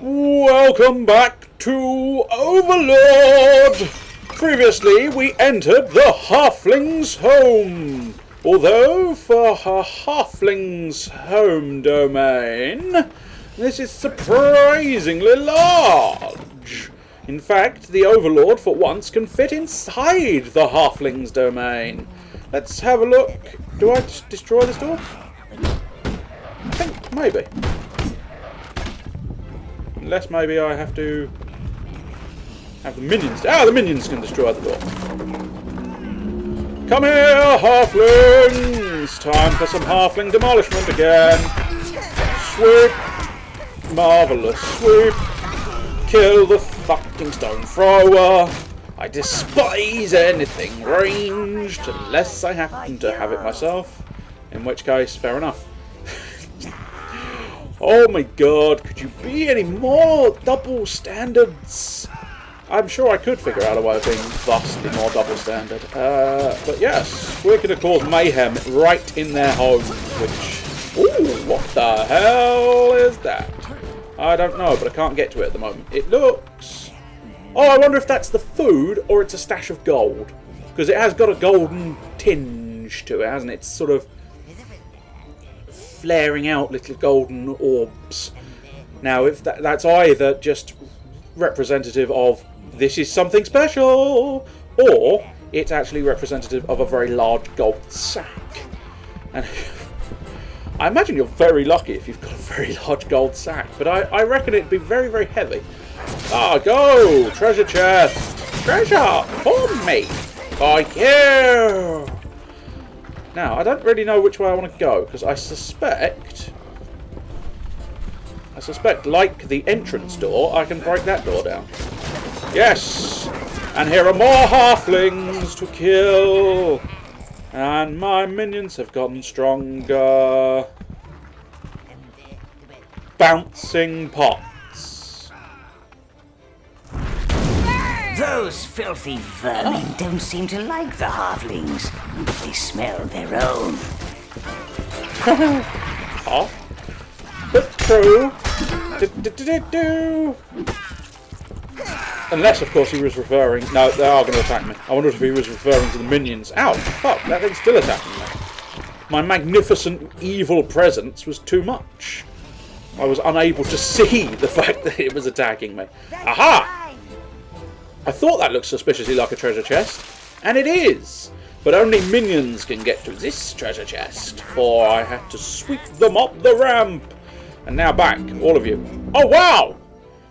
Welcome back to Overlord! Previously, we entered the Halfling's home. Although, for a Halfling's home domain, this is surprisingly large. In fact, the Overlord, for once, can fit inside the Halfling's domain. Let's have a look. Do I just destroy this door? I think maybe. Unless maybe I have to have the minions. Ah, the minions can destroy the door. Come here, halflings! Time for some halfling demolishment again. Swoop. Marvellous swoop. Kill the fucking stone thrower. I despise anything ranged unless I happen to have it myself. In which case, fair enough. Oh my god, could you be any more double standards? I'm sure I could figure out a way of being vastly more double standard. But yes, we're going to cause mayhem right in their homes, which... Ooh, what the hell is that? I don't know, but I can't get to it at the moment. It looks... Oh, I wonder if that's the food or it's a stash of gold. Because it has got a golden tinge to it, hasn't it? It's sort of flaring out little golden orbs. Now, if that's either just representative of this is something special, or it's actually representative of a very large gold sack. And I imagine you're very lucky if you've got a very large gold sack, but I reckon it'd be very, very heavy. Ah, go! Treasure chest! Treasure! For me! For you! Now, I don't really know which way I want to go, because I suspect, like the entrance door, I can break that door down. Yes! And here are more halflings to kill! And my minions have gotten stronger. Bouncing pots. Those filthy vermin don't seem to like the halflings. They smell their own. Oh. But true. Unless, of course, he was referring... No, they are going to attack me. I wonder if he was referring to the minions. Ow! Fuck, that thing's still attacking me. My magnificent evil presence was too much. I was unable to see the fact that it was attacking me. Aha! I thought that looked suspiciously like a treasure chest, and it is. But only minions can get to this treasure chest, for I had to sweep them up the ramp. And now back, all of you. Oh, wow!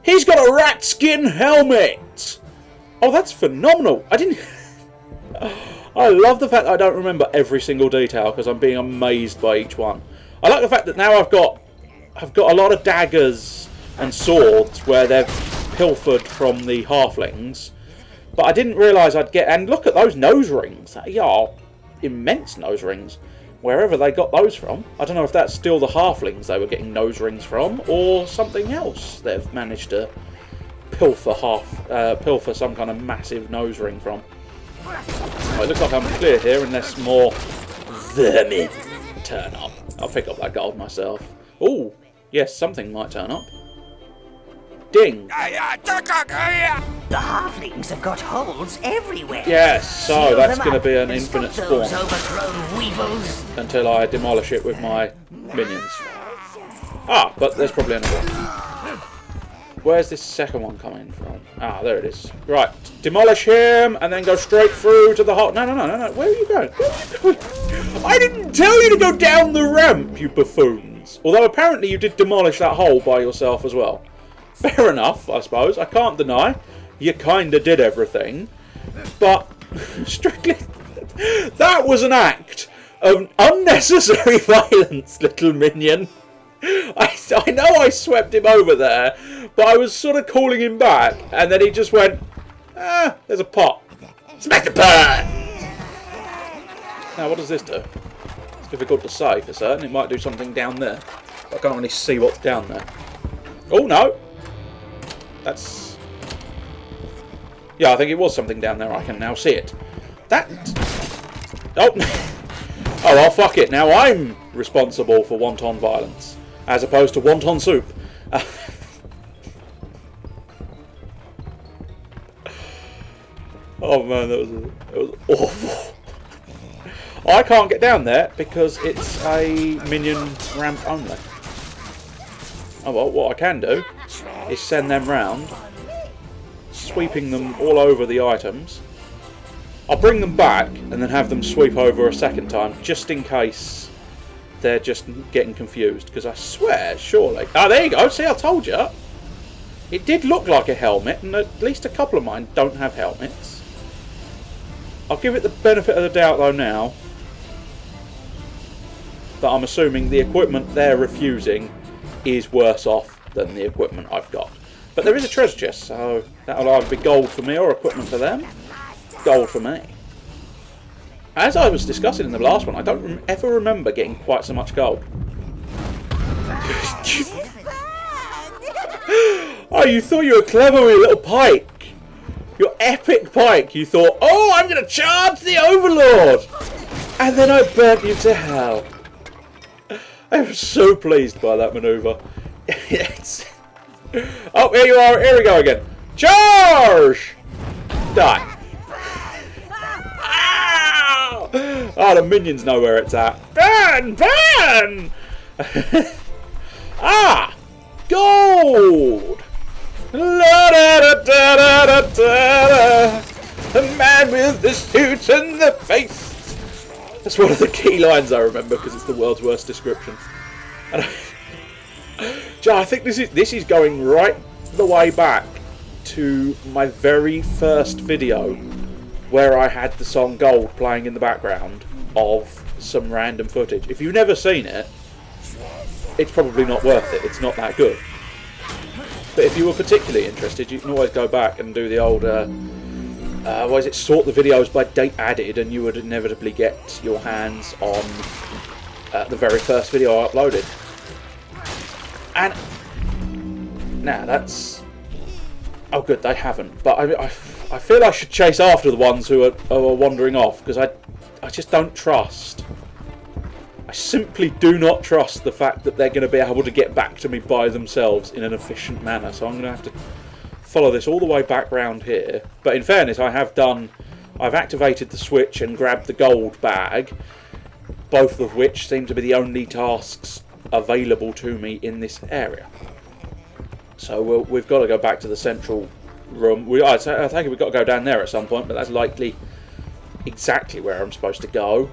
He's got a rat skin helmet! Oh, that's phenomenal! I didn't... I love the fact that I don't remember every single detail, because I'm being amazed by each one. I like the fact that now I've got a lot of daggers and swords where they've pilfered from the halflings, but I didn't realise I'd get... And look at those nose rings. They are immense nose rings. Wherever they got those from. I don't know if that's still the halflings they were getting nose rings from, or something else they've managed to pilfer some kind of massive nose ring from. Oh, it looks like I'm clear here unless more vermin turn up. I'll pick up that gold myself. Oh, yes, something might turn up. Ding! The halflings have got holes everywhere. Yes, so that's going to be an infinite spawn. Overgrown weevils. Until I demolish it with my minions. Ah, but there's probably another one. Where's this second one coming from? Ah, there it is. Right, demolish him and then go straight through to the hole. No. Where are you going? Where are you going? I didn't tell you to go down the ramp, you buffoons. Although apparently you did demolish that hole by yourself as well. Fair enough, I suppose. I can't deny. You kinda did everything. But, strictly... That was an act of unnecessary violence, little minion. I know I swept him over there, but I was sort of calling him back, and then he just went, ah, there's a pot. Smack the pot! Now, what does this do? It's difficult to say for certain. It might do something down there. I can't really see what's down there. Oh, no! That's... Yeah, I think it was something down there. I can now see it. That... Oh! Oh, well, fuck it. Now I'm responsible for wonton violence, as opposed to wonton soup. Oh man, that was awful. I can't get down there because it's a minion ramp only. Oh well, what I can do is send them round, sweeping them all over the items. I'll bring them back and then have them sweep over a second time, just in case they're just getting confused. Because I swear, surely... Ah, there you go. See, I told you. It did look like a helmet, and at least a couple of mine don't have helmets. I'll give it the benefit of the doubt, though, now, that I'm assuming the equipment they're refusing is worse off than the equipment I've got. But there is a treasure chest, so that'll either be gold for me or equipment for them. Gold for me. As I was discussing in the last one, I don't ever remember getting quite so much gold. Oh, you thought you were clever with your little pike. Your epic pike. You thought, oh, I'm going to charge the Overlord. And then I burnt you to hell. I was so pleased by that manoeuvre. Oh, here you are. Here we go again. Charge! Die. Oh, the minions know where it's at. Burn! Burn! Ah! Gold! La da da da da da da. The man with the suit and the face. That's one of the key lines I remember because it's the world's worst description. And I think this is going right the way back to my very first video where I had the song Gold playing in the background of some random footage. If you've never seen it, it's probably not worth it. It's not that good. But if you were particularly interested, you can always go back and do the old, what is it, sort the videos by date added, and you would inevitably get your hands on the very first video I uploaded. And now that's... Oh good, they haven't. But I feel I should chase after the ones who are wandering off, because I just don't trust. I simply do not trust the fact that they're going to be able to get back to me by themselves in an efficient manner. So I'm going to have to follow this all the way back round here. But in fairness, I've activated the switch and grabbed the gold bag, both of which seem to be the only tasks available to me in this area. So we've got to go back to the central room. I think we've got to go down there at some point, but that's likely exactly where I'm supposed to go.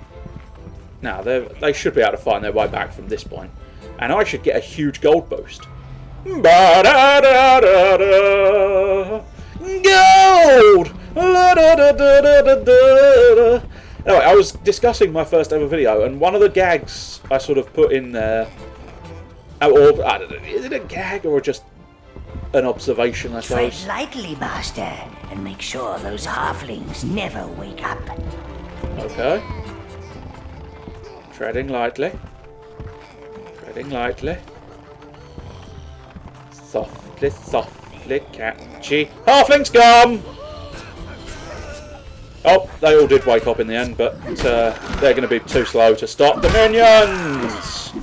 Now, they should be able to find their way back from this point. And I should get a huge gold boost. Ba-da-da-da-da. Gold! La-da-da-da-da-da-da. Anyway, I was discussing my first ever video, and one of the gags I sort of put in there... Or, I don't know, is it a gag or just an observation, I suppose? Tread lightly, Master, and make sure those halflings never wake up. Okay. Treading lightly. Treading lightly. Softly, softly, catchy. Halflings come! Oh, they all did wake up in the end, but they're going to be too slow to stop the minions!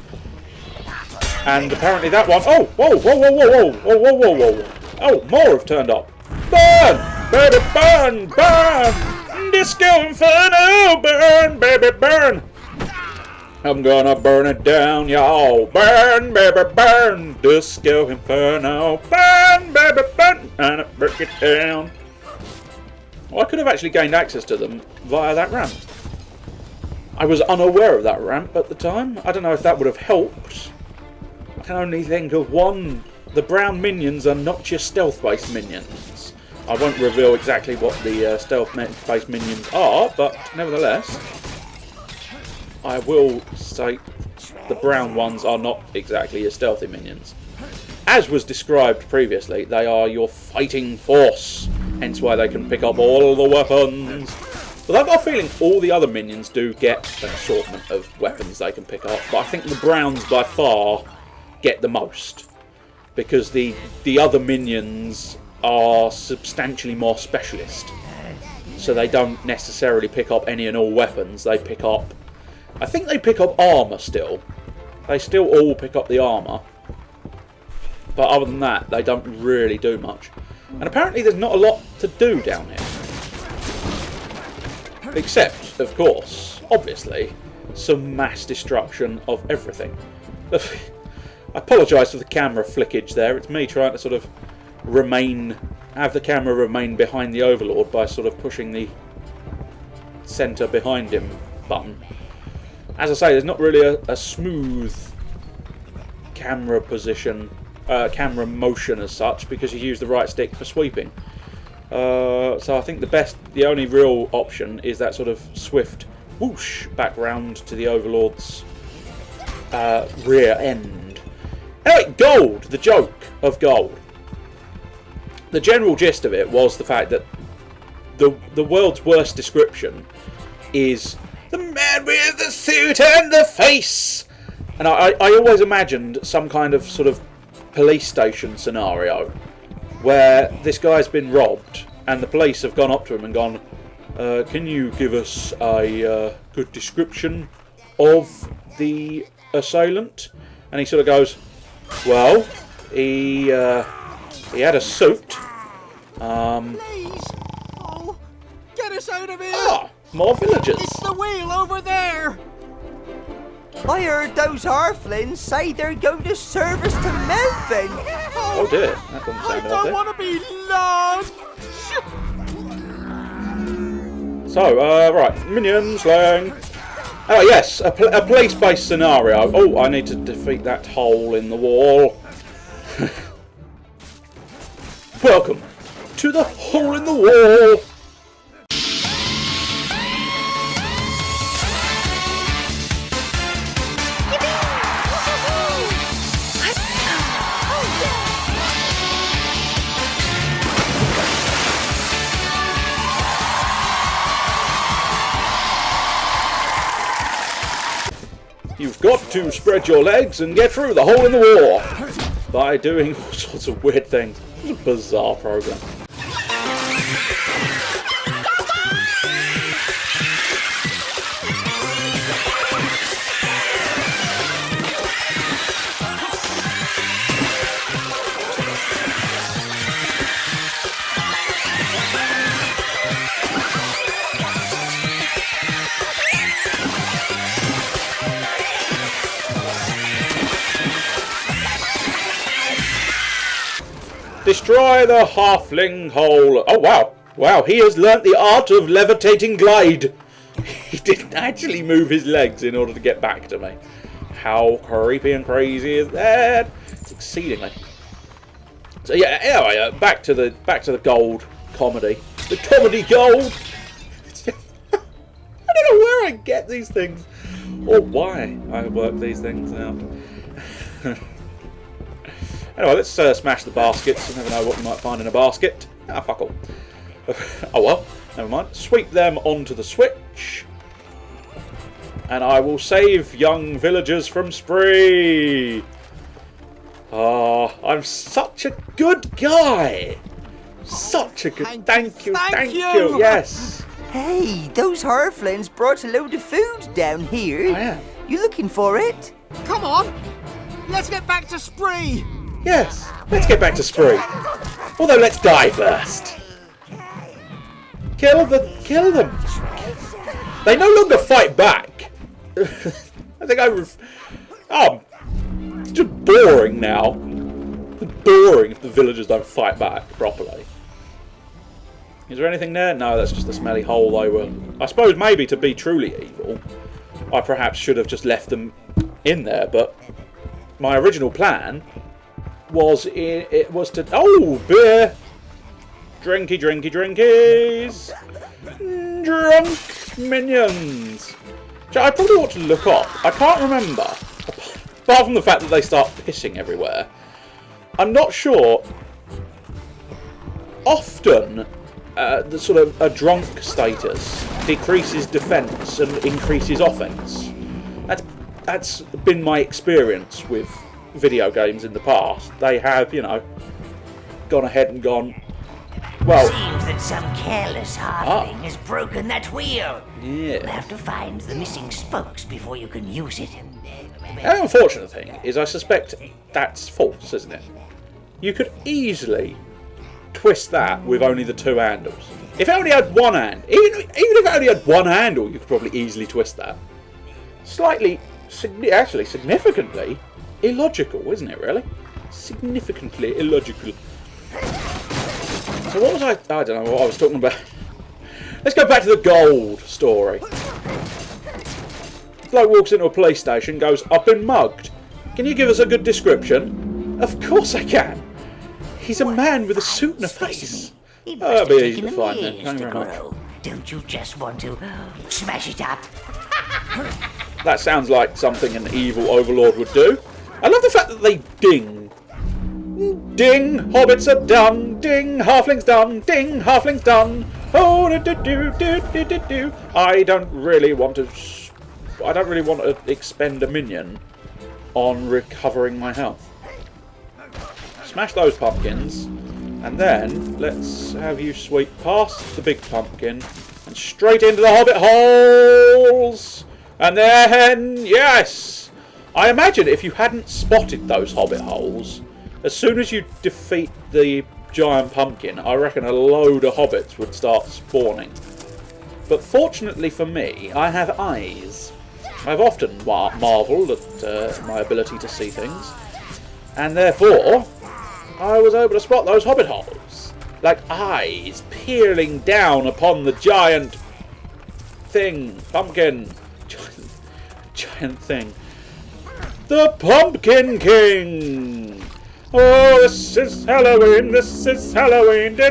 And apparently that one... Oh, whoa, whoa, whoa, whoa, whoa, whoa, whoa, whoa, whoa. Oh, more have turned up. Burn! Baby, burn! Burn! Disco Inferno! Burn, baby, burn! I'm gonna burn it down, y'all. Burn, baby, burn. Disco Inferno. Burn, baby, burn. And break it down. Well, I could have actually gained access to them via that ramp. I was unaware of that ramp at the time. I don't know if that would have helped. I can only think of one. The brown minions are not your stealth-based minions. I won't reveal exactly what the stealth-based minions are, but nevertheless... I will say the brown ones are not exactly your stealthy minions. As was described previously, they are your fighting force, hence why they can pick up all the weapons. But I've got a feeling all the other minions do get an assortment of weapons they can pick up, but I think the browns by far get the most, because the other minions are substantially more specialist. So they don't necessarily pick up any and all weapons, they pick up... I think they pick up armour still. They still all pick up the armour. But other than that, they don't really do much. And apparently there's not a lot to do down here. Except, of course, obviously, some mass destruction of everything. I apologise for the camera flickage there. It's me trying to sort of have the camera remain behind the Overlord by sort of pushing the centre behind him button. As I say, there's not really a smooth camera position, camera motion as such, because you use the right stick for sweeping. So I think the only real option is that sort of swift whoosh back round to the Overlord's rear end. Anyway, gold! The joke of gold. The general gist of it was the fact that the world's worst description is the man with the suit and the face. And I always imagined some kind of sort of police station scenario where this guy's been robbed and the police have gone up to him and gone, can you give us a good description of the assailant? And he sort of goes, well, he had a suit. Please! Oh, get us out of here! Ah, more villagers. It's the wheel over there! I heard those halflings say they're going to serve us to Melvin. Oh dear, that doesn't I sound don't like want to be lost! it. So, right, minion slang. Oh yes, a place-based scenario. Oh, I need to defeat that hole in the wall. Welcome to the hole in the wall. You've got to spread your legs and get through the hole in the wall by doing all sorts of weird things. It's a bizarre program. Destroy the halfling hole. Oh, wow. Wow, he has learnt the art of levitating glide. He didn't actually move his legs in order to get back to me. How creepy and crazy is that? It's exceedingly. So yeah, anyway, back to the gold comedy. The comedy gold. I don't know where I get these things or why I work these things out. Anyway, let's smash the baskets. You never know what you might find in a basket. Ah, fuck all. Oh well, never mind. Sweep them onto the switch. And I will save young villagers from spree. Oh, I'm such a good guy. Such a good... Thank you. Yes. Hey, those halflings brought a load of food down here. I am. You looking for it? Come on! Let's get back to Spree! Yes, let's get back to spree. Although let's die first. Kill them. They no longer fight back. I think it's just boring now. It's boring if the villagers don't fight back properly. Is there anything there? No, that's just a smelly hole they were. I suppose maybe to be truly evil, I perhaps should have just left them in there, but my original plan was to... Oh, beer! Drinkies! Drunk minions! I probably ought to look up. I can't remember. Apart from the fact that they start pissing everywhere. I'm not sure. Often, the sort of a drunk status decreases defence and increases offence. That's been my experience with video games in the past. They have, you know, gone ahead and gone, well... Seems that some careless halfling has broken that wheel. Yeah. We'll have to find the missing spokes before you can use it. The unfortunate thing is I suspect that's false, isn't it? You could easily twist that with only the 2 handles. If it only had one hand, even if it only had one handle, you could probably easily twist that. Actually significantly illogical, isn't it, really? Significantly illogical. So what was I don't know what I was talking about. Let's go back to the gold story. Bloke walks into a police station, goes, "I've been mugged. Can you give us a good description?" Of course I can. He's a man with a suit and a face. It must That'll have be easy taken to them find then. years Thank you to very much. grow. Don't you just want to smash it up? That sounds like something an evil overlord would do. I love the fact that they ding. Ding, hobbits are done. Ding, halflings done. Ding, halflings done. Oh, do. I don't really want to expend a minion on recovering my health. Smash those pumpkins, and then let's have you sweep past the big pumpkin and straight into the hobbit holes. And then, yes! I imagine if you hadn't spotted those hobbit holes, as soon as you defeat the giant pumpkin, I reckon a load of hobbits would start spawning. But fortunately for me, I have eyes. I've often marvelled at my ability to see things, and therefore I was able to spot those hobbit holes, like eyes peering down upon the giant pumpkin. Giant thing. The Pumpkin King! Oh, this is Halloween, this is Halloween. Do.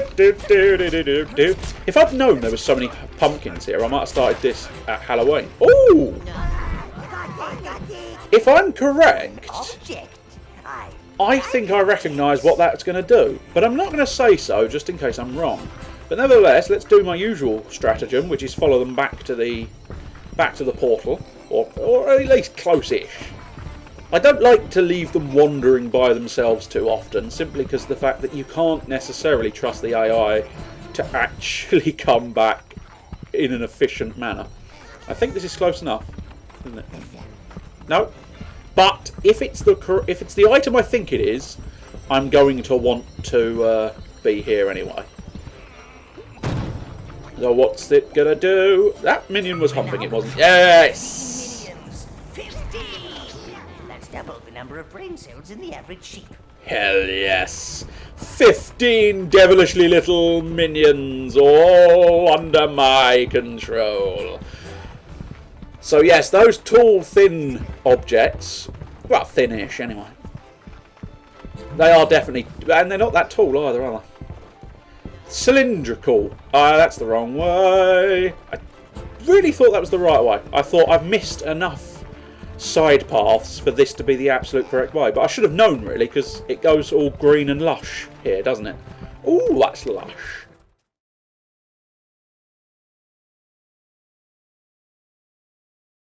If I'd known there were so many pumpkins here, I might have started this at Halloween. Ooh! If I'm correct, I think I recognise what that's going to do. But I'm not going to say so, just in case I'm wrong. But nevertheless, let's do my usual stratagem, which is follow them back to the portal, or at least close-ish. I don't like to leave them wandering by themselves too often, simply because of the fact that you can't necessarily trust the AI to actually come back in an efficient manner. I think this is close enough, isn't it? No, but if it's the item I think it is, I'm going to want to be here anyway. So what's it gonna do? That minion was humping, it wasn't. Yes! Minions, 15! That's double the number of brain cells in the average sheep. Hell yes! 15 devilishly little minions, all under my control. So yes, those tall, thin objects, well, thin-ish anyway. They are definitely, and they're not that tall either, are they? Cylindrical. That's the wrong way. I really thought that was the right way. I thought I've missed enough side paths for this to be the absolute correct way. But I should have known, really, because it goes all green and lush here, doesn't it? Ooh, that's lush.